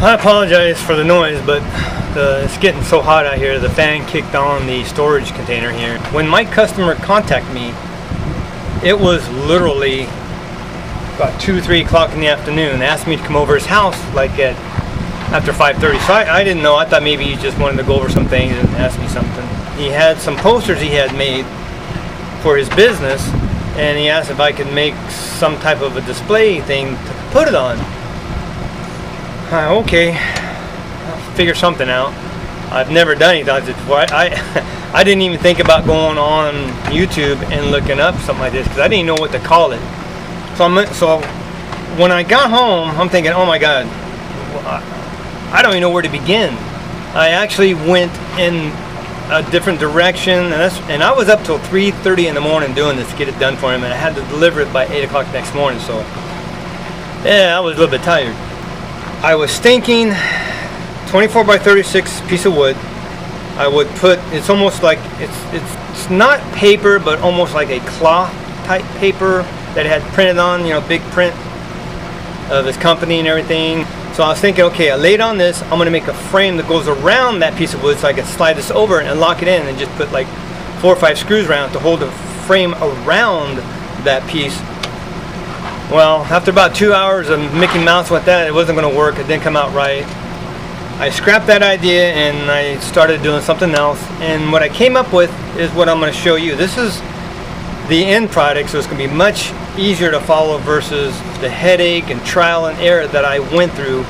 I apologize for the noise, but it's getting so hot out here. The fan kicked on the storage container here. When my customer contacted me, it was literally about 2-3 o'clock in the afternoon. They asked me to come over his house like at after 5:30. So I didn't know. I thought maybe he just wanted to go over some things and ask me something. He had some posters he had made for his business, and he asked if I could make some type of a display thing to put it on. Okay, I'll figure something out. I've never done anything before. I didn't even think about going on YouTube and looking up something like this because I didn't know what to call it. So when I got home, I'm thinking, oh my God, I don't even know where to begin. I actually went in a different direction, and I was up till 3:30 in the morning doing this to get it done for him, and I had to deliver it by 8 o'clock next morning. So yeah, I was a little bit tired. I was thinking 24 by 36 piece of wood. I would put, it's almost like, it's not paper, but almost like a cloth type paper that it had printed on, you know, big print of his company and everything. So I was thinking, okay, I laid on this, I'm gonna make a frame that goes around that piece of wood so I can slide this over and lock it in and just put like 4 or 5 screws around to hold the frame around that piece. Well, after about 2 hours of Mickey Mouse with that, it wasn't going to work. It didn't come out right. I scrapped that idea and I started doing something else. And what I came up with is what I'm going to show you. This is the end product, so it's going to be much easier to follow versus the headache and trial and error that I went through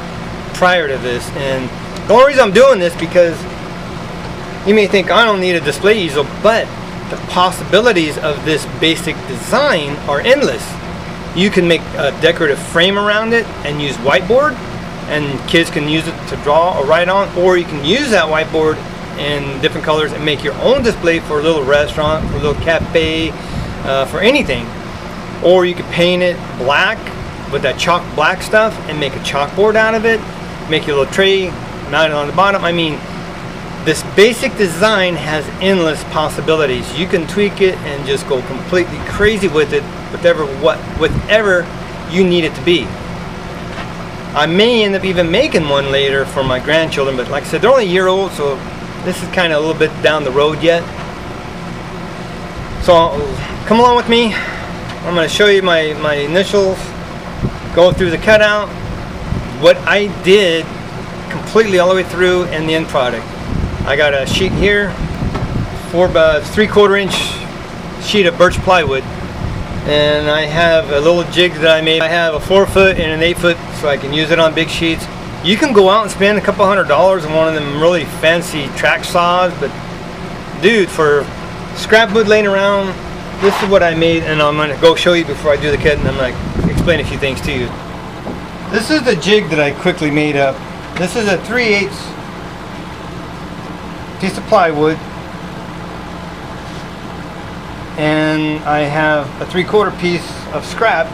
prior to this. And the only reason I'm doing this because you may think I don't need a display easel, but the possibilities of this basic design are endless. You can make a decorative frame around it and use whiteboard, and kids can use it to draw or write on, or you can use that whiteboard in different colors and make your own display for a little restaurant, for a little cafe, for anything. Or you could paint it black with that chalk black stuff and make a chalkboard out of it, make your little tray, mount it on the bottom. I mean, this basic design has endless possibilities. You can tweak it and just go completely crazy with it, whatever you need it to be. I may end up even making one later for my grandchildren, but like I said, they're only a year old, so this is kind of a little bit down the road yet. So come along with me. I'm going to show you my initials, go through the cutout, what I did completely all the way through, and the end product. I got a sheet here, 3/4 inch sheet of birch plywood, and I have a little jig that I made. I have a 4 foot and an 8 foot, so I can use it on big sheets. You can go out and spend a couple $100s on one of them really fancy track saws, but dude, for scrap wood laying around, this is what I made, and I'm gonna go show you before I do the cut, and I'm gonna explain a few things to you. This is the jig that I quickly made up. This is a 3/8 piece of plywood, and I have a 3/4 piece of scrap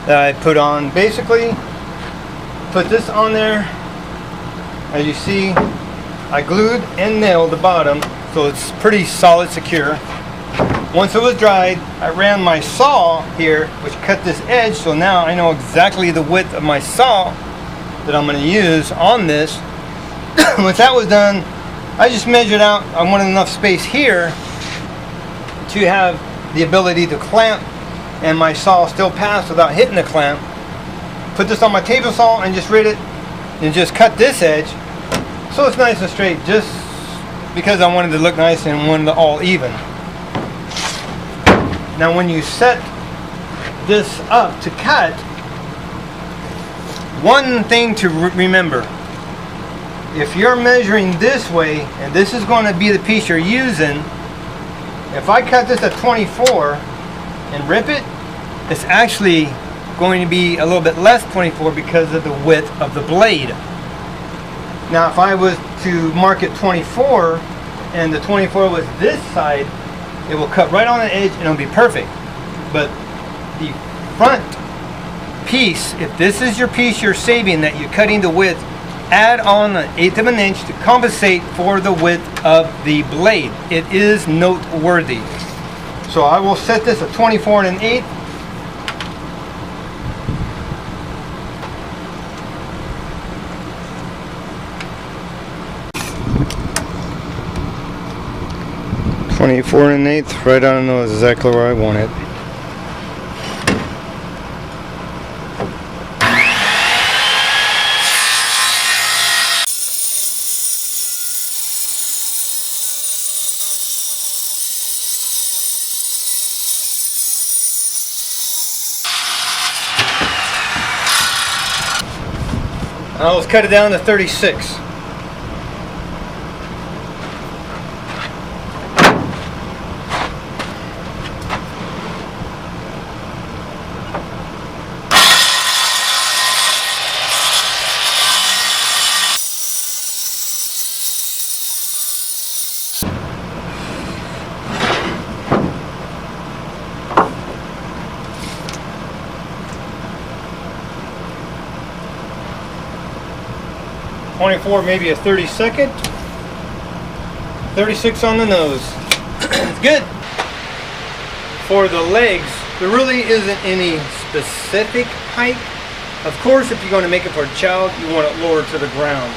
that I put on. Basically, put this on there. As you see, I glued and nailed the bottom, so it's pretty solid, secure. Once it was dried, I ran my saw here, which cut this edge, so now I know exactly the width of my saw that I'm going to use on this. Once that was done, I just measured out. I wanted enough space here to have the ability to clamp, and my saw still passed without hitting the clamp. Put this on my table saw and just rid it, and just cut this edge so it's nice and straight, just because I wanted to look nice and wanted it all even. Now when you set this up to cut, one thing to remember: if you're measuring this way and this is going to be the piece you're using, if I cut this at 24 and rip it, it's actually going to be a little bit less 24 because of the width of the blade. Now if I was to mark it 24 and the 24 was this side, it will cut right on the edge and it'll be perfect. But the front piece, if this is your piece you're saving that you're cutting the width, add on 1/8 of an inch to compensate for the width of the blade. It is noteworthy. So I will set this at 24 1/8. 24 1/8, right on the nose, exactly where I want it. Now let's cut it down to 36. .24, maybe a 32nd. 36 on the nose. It's good. For the legs, there really isn't any specific height. Of course, if you're going to make it for a child, you want it lower to the ground.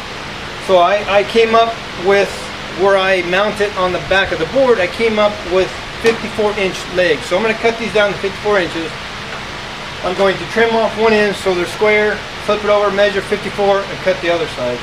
So I came up with, where I mount it on the back of the board, I came up with 54-inch legs. So I'm going to cut these down to 54 inches. I'm going to trim off one end so they're square, flip it over, measure 54, and cut the other side.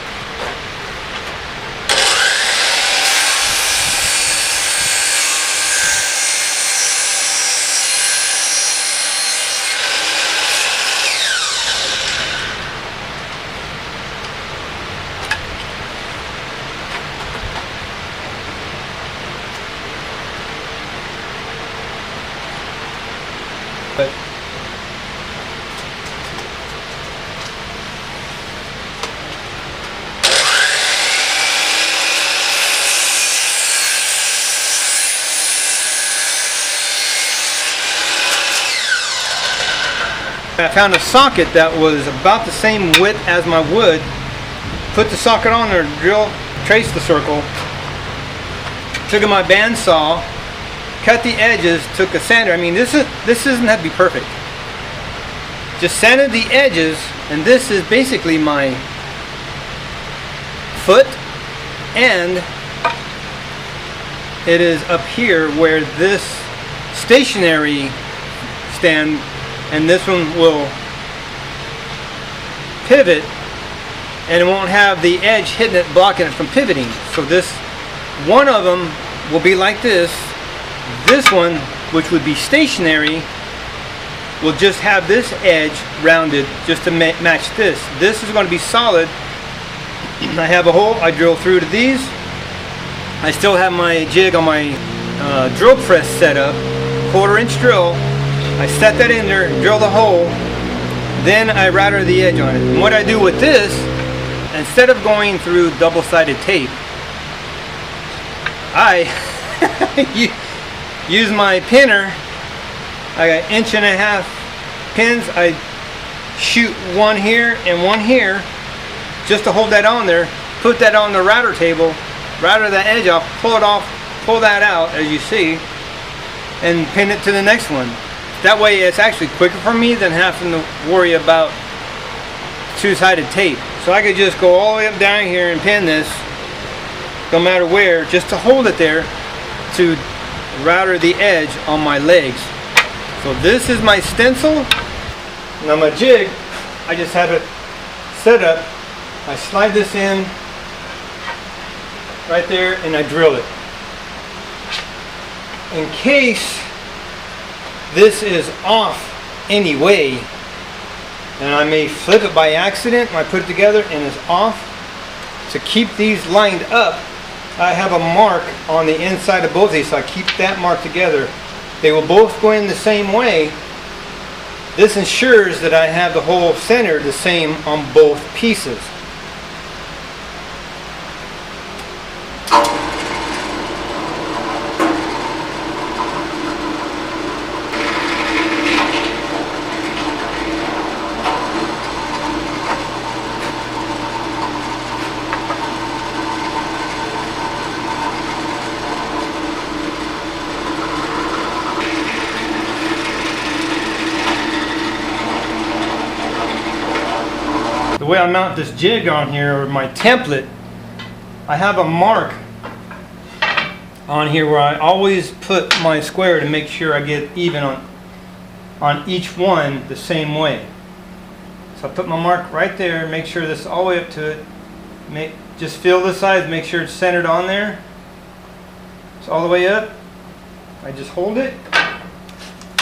But I found a socket that was about the same width as my wood. Put the socket on there, trace the circle, took my bandsaw, cut the edges, took a sander. I mean, this doesn't have to be perfect. Just sanded the edges, and this is basically my foot, and it is up here where this stationary stand and this one will pivot, and it won't have the edge hitting it, blocking it from pivoting. So this, one of them will be like this. This one, which would be stationary, will just have this edge rounded just to match this. This is going to be solid. I have a hole, I drill through to these. I still have my jig on my drill press set up, 1/4-inch drill. I set that in there, drill the hole, then I router the edge on it. And what I do with this, instead of going through double-sided tape, I use my pinner. I got 1.5 pins. I shoot one here and one here just to hold that on there. Put that on the router table, router the edge off, pull it off, pull that out as you see, and pin it to the next one. That way it's actually quicker for me than having to worry about two-sided tape. So I could just go all the way up down here and pin this, no matter where, just to hold it there to router the edge on my legs. So this is my stencil. Now my jig, I just have it set up. I slide this in right there and I drill it. In case this is off anyway, and I may flip it by accident when I put it together and it's off, to keep these lined up, I have a mark on the inside of both of these, so I keep that mark together. They will both go in the same way. This ensures that I have the hole centered the same on both pieces. The way I mount this jig on here, or my template, I have a mark on here where I always put my square to make sure I get even on each one the same way. So I put my mark right there, make sure this is all the way up to it. Just feel the sides, make sure it's centered on there. It's all the way up. I just hold it,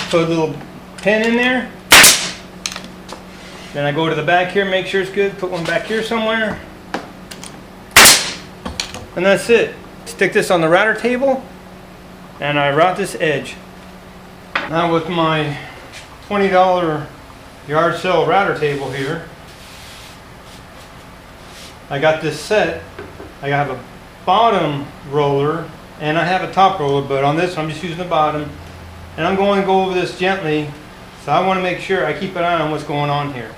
put a little pin in there. Then I go to the back here, make sure it's good, put one back here somewhere. And that's it. Stick this on the router table and I route this edge. Now with my $20 yard sale router table here, I got this set. I have a bottom roller and I have a top roller, but on this I'm just using the bottom. And I'm going to go over this gently, so I want to make sure I keep an eye on what's going on here.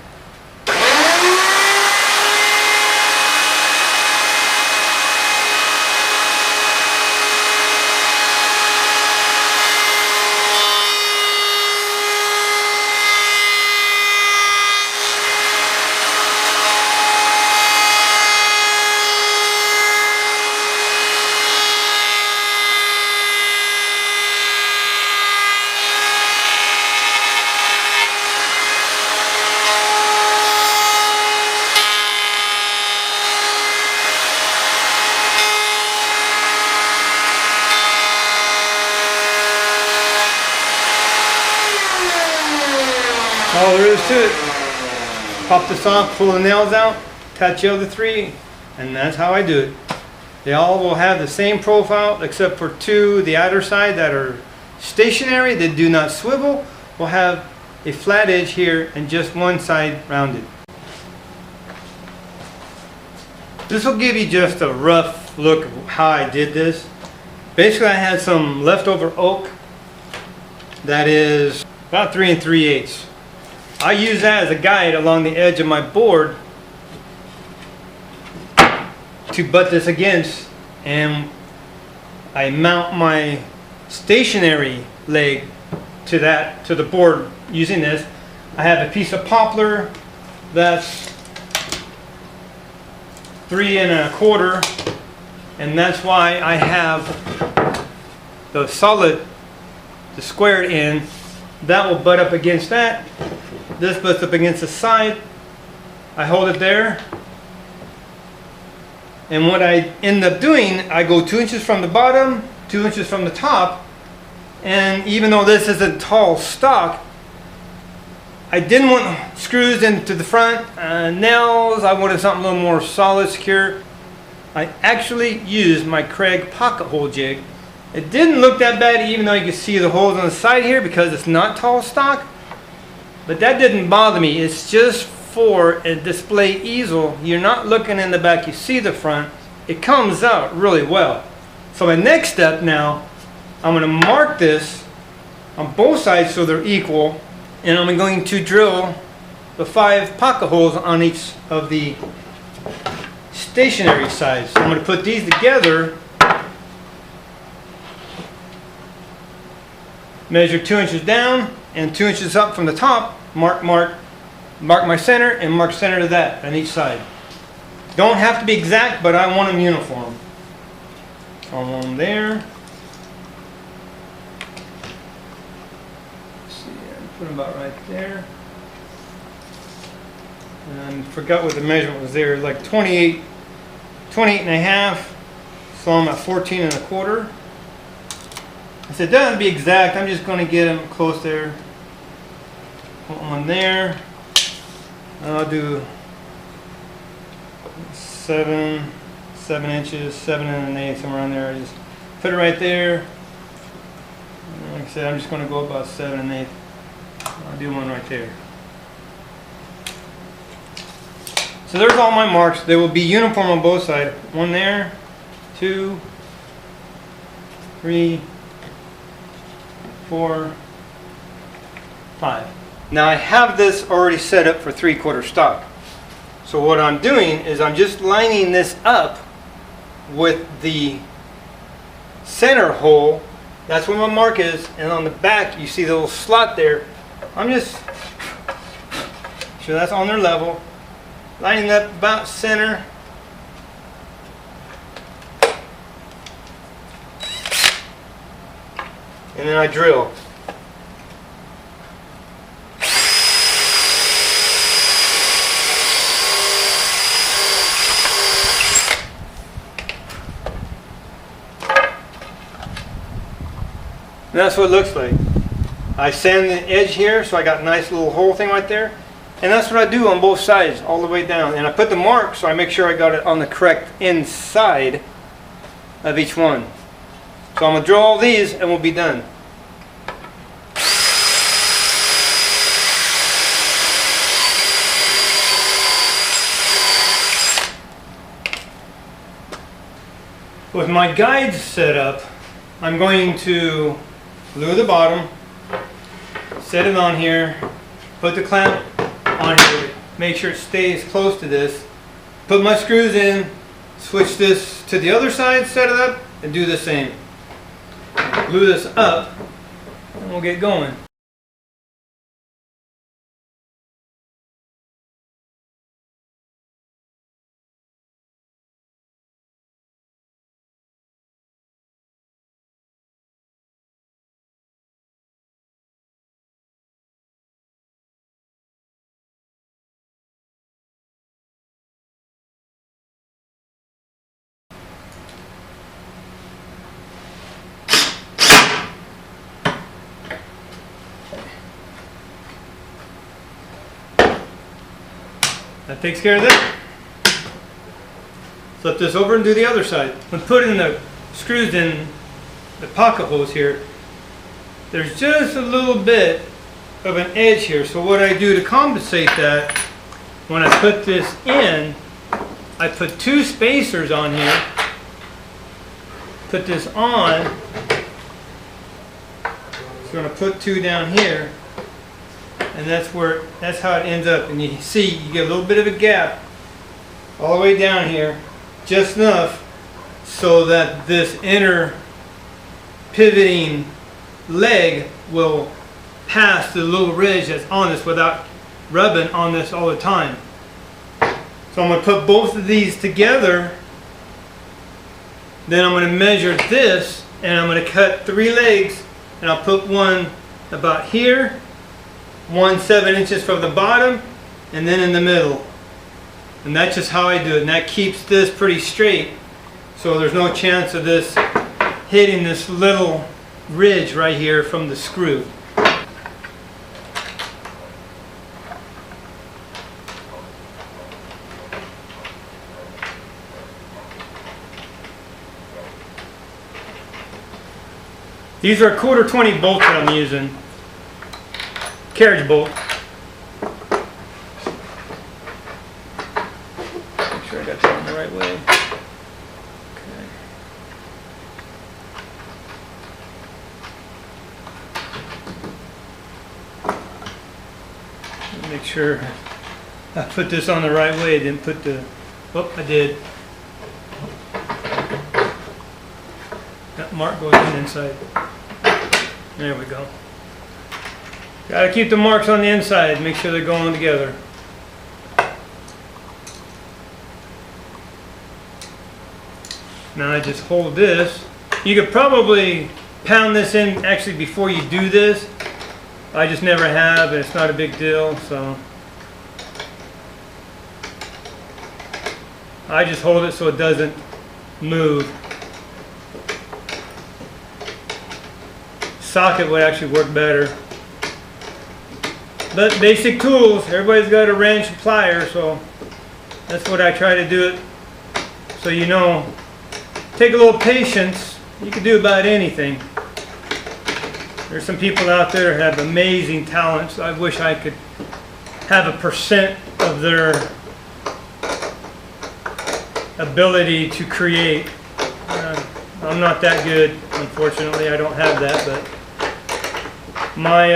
All there is to it. Pop this off, pull the nails out, attach the other three, and that's how I do it. They all will have the same profile except for two, the outer side that are stationary, that do not swivel, will have a flat edge here and just one side rounded. This will give you just a rough look of how I did this. Basically I had some leftover oak that is about 3 3/8. I use that as a guide along the edge of my board to butt this against, and I mount my stationary leg to the board using this. I have a piece of poplar that's 3 1/4, and that's why I have the squared end that will butt up against that. This butts up against the side. I hold it there. And what I end up doing, I go 2 inches from the bottom, 2 inches from the top. And even though this isn't tall stock, I didn't want screws into the front, nails. I wanted something a little more solid, secure. I actually used my Craig pocket hole jig. It didn't look that bad, even though you can see the holes on the side here because it's not tall stock. But that didn't bother me. It's just for a display easel. You're not looking in the back, you see the front. It comes out really well. So my next step now, I'm going to mark this on both sides so they're equal, and I'm going to drill the 5 pocket holes on each of the stationary sides. So I'm going to put these together, measure 2 inches down and 2 inches up from the top, mark my center, and mark center to that on each side. Don't have to be exact, but I want them uniform. One there. Let's see, put them about right there. And forgot what the measurement was there, like 28 1/2. So I'm at 14 1/4. I said, doesn't be exact, I'm just going to get them close there. Put one there. And I'll do 7 inches, 7 1/8, somewhere around there. I just put it right there. And like I said, I'm just going to go about 7 1/8. I'll do one right there. So there's all my marks. They will be uniform on both sides. One there, 2, 3, 4, 5. Now I have this already set up for 3/4 stock. So what I'm doing is I'm just lining this up with the center hole. That's where my mark is, and on the back you see the little slot there. I'm just sure that's on their level. Lining up about center. and then I drill. And that's what it looks like. I sand the edge here, so I got a nice little hole thing right there. And that's what I do on both sides, all the way down. And I put the mark so I make sure I got it on the correct inside of each one. So I'm going to drill all these and we'll be done. With my guides set up, I'm going to glue the bottom, set it on here, put the clamp on here, make sure it stays close to this, put my screws in, switch this to the other side, set it up, and do the same. Glue this up, and we'll get going. That takes care of that. Flip this over and do the other side. When putting the screws in the pocket holes here, there's just a little bit of an edge here. So what I do to compensate that, when I put this in, I put 2 spacers on here. Put this on. So I'm going to put 2 down here. And that's how it ends up. And you see, you get a little bit of a gap all the way down here, just enough so that this inner pivoting leg will pass the little ridge that's on this without rubbing on this all the time. So I'm going to put both of these together. Then I'm going to measure this, and I'm going to cut 3 legs, and I'll put one about here, 1 7 inches from the bottom, and then in the middle. And that's just how I do it. And that keeps this pretty straight, so there's no chance of this hitting this little ridge right here from the screw. These are 1/4 bolts that I'm using. Carriage bolt. Make sure I got that in the right way. Okay. Make sure I put this on the right way. Didn't put the. Oh, I did. That mark goes in inside. There we go. Got to keep the marks on the inside, make sure they're going together. Now I just hold this. You could probably pound this in actually before you do this. I just never have, and it's not a big deal, so I just hold it so it doesn't move. Socket would actually work better. But basic tools, everybody's got a wrench and pliers, so that's what I try to do it. So you know, take a little patience, you can do about anything. There's some people out there who have amazing talents. I wish I could have a percent of their ability to create. I'm not that good, unfortunately. I don't have that, but my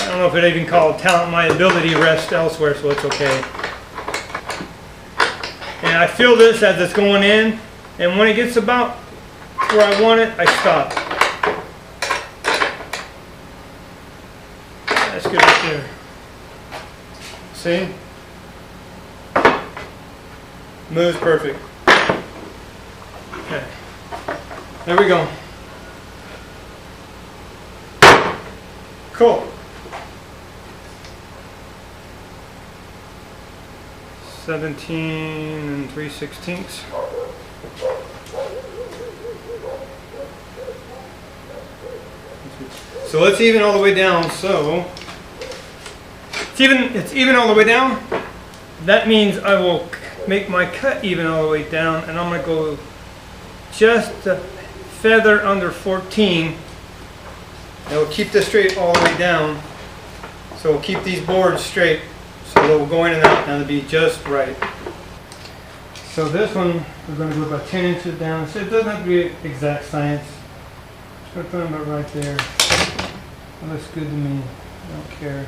I don't know if it even called talent. My ability rests elsewhere, so it's okay. And I feel this as it's going in, and when it gets about where I want it, I stop. That's good right there. See? Moves perfect. Okay. There we go. Cool. 17 3/16. So let's even all the way down. So it's even all the way down. That means I will make my cut even all the way down, and I'm going to go just a feather under 14. And we'll keep this straight all the way down. So we'll keep these boards straight, so they'll go in and out, and it'll be just right. So this one, we're going to go about 10 inches down. So it doesn't have to be exact science. Just going to put them about right there. That looks good to me. I don't care.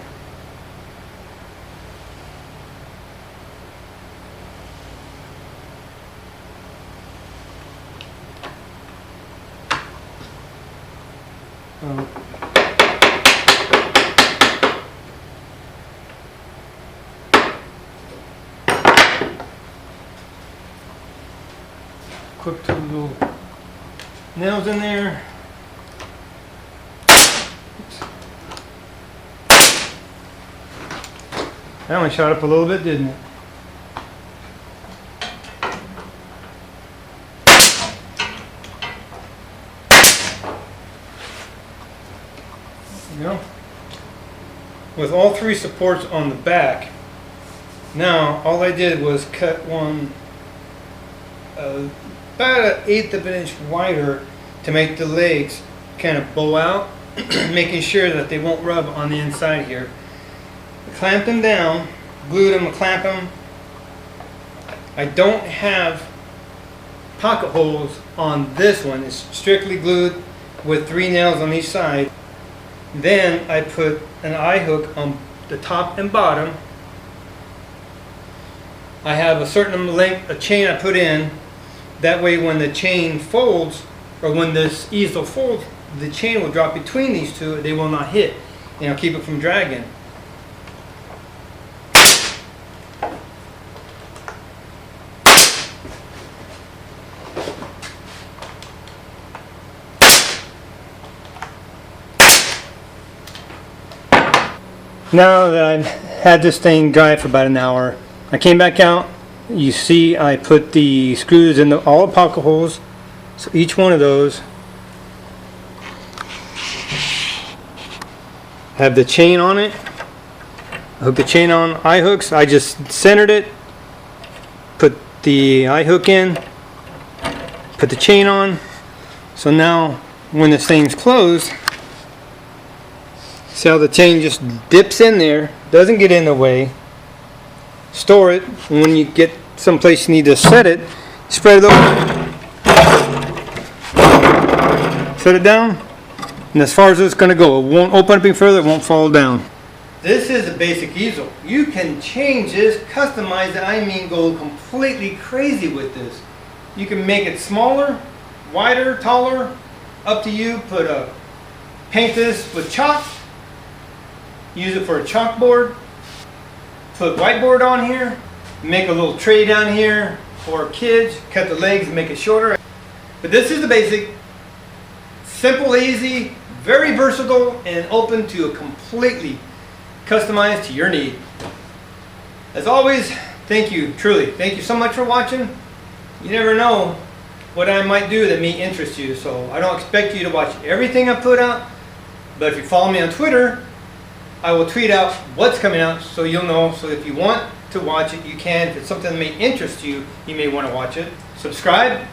Quick two little nails in there. Oops. That one shot up a little bit, didn't it? There you go. With all three supports on the back, now all I did was cut one about 1/8 of an inch wider to make the legs kind of bow out, making sure that they won't rub on the inside here. Clamp them down, glued them, clamp them. I don't have pocket holes on this one. It's strictly glued with 3 nails on each side. Then I put an eye hook on the top and bottom. I have a certain length of chain I put in. That way when the chain folds, or when this easel folds, the chain will drop between these two. They will not hit, and it'll keep it from dragging. Now that I've had this thing dry for about an hour, I came back out. You see I put the screws in all the pocket holes, so each one of those have the chain on it. I hook the chain on eye hooks. I just centered it, put the eye hook in, put the chain on. So now when this thing's closed, see how the chain just dips in there, doesn't get in the way. Store it, and when you get someplace you need to set it, spread it over, set it down, and as far as it's going to go, it won't open up any further, it won't fall down. This is a basic easel. You can change this, customize it, I mean go completely crazy with this. You can make it smaller, wider, taller, up to you. Paint this with chalk, use it for a chalkboard. Put whiteboard on here, make a little tray down here for kids, cut the legs and make it shorter. But this is the basic, simple, easy, very versatile, and open to a completely customized to your need. As always, thank you, truly. Thank you so much for watching. You never know what I might do that may interest you, so I don't expect you to watch everything I put out, but if you follow me on Twitter, I will tweet out what's coming out so you'll know. So if you want to watch it, you can. If it's something that may interest you, you may want to watch it. Subscribe,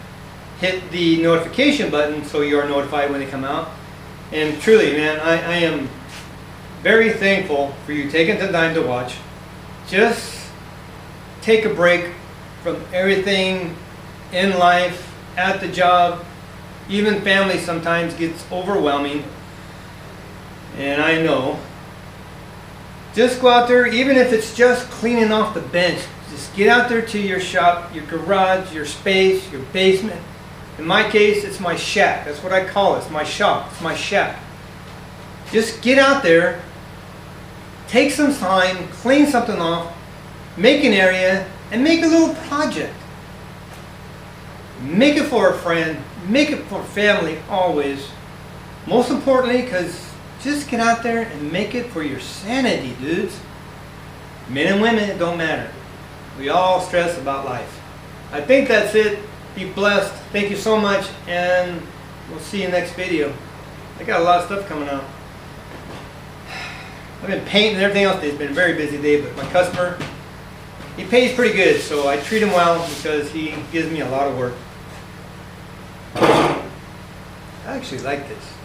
hit the notification button so you are notified when they come out. And truly, man, I am very thankful for you taking the time to watch. Just take a break from everything in life, at the job, even family sometimes gets overwhelming. And I know. Just go out there, even if it's just cleaning off the bench. Just get out there to your shop, your garage, your space, your basement. In my case, it's my shack. That's what I call it. It's my shop. It's my shack. Just get out there, take some time, clean something off, make an area, and make a little project. Make it for a friend. Make it for family always. Most importantly, because Just get out there and make it for your sanity, dudes. Men and women, it don't matter. We all stress about life. I think that's it. Be blessed. Thank you so much, and we'll see you next video. I got a lot of stuff coming out. I've been painting and everything else. It's been a very busy day, but my customer, he pays pretty good, so I treat him well because he gives me a lot of work. I actually like this.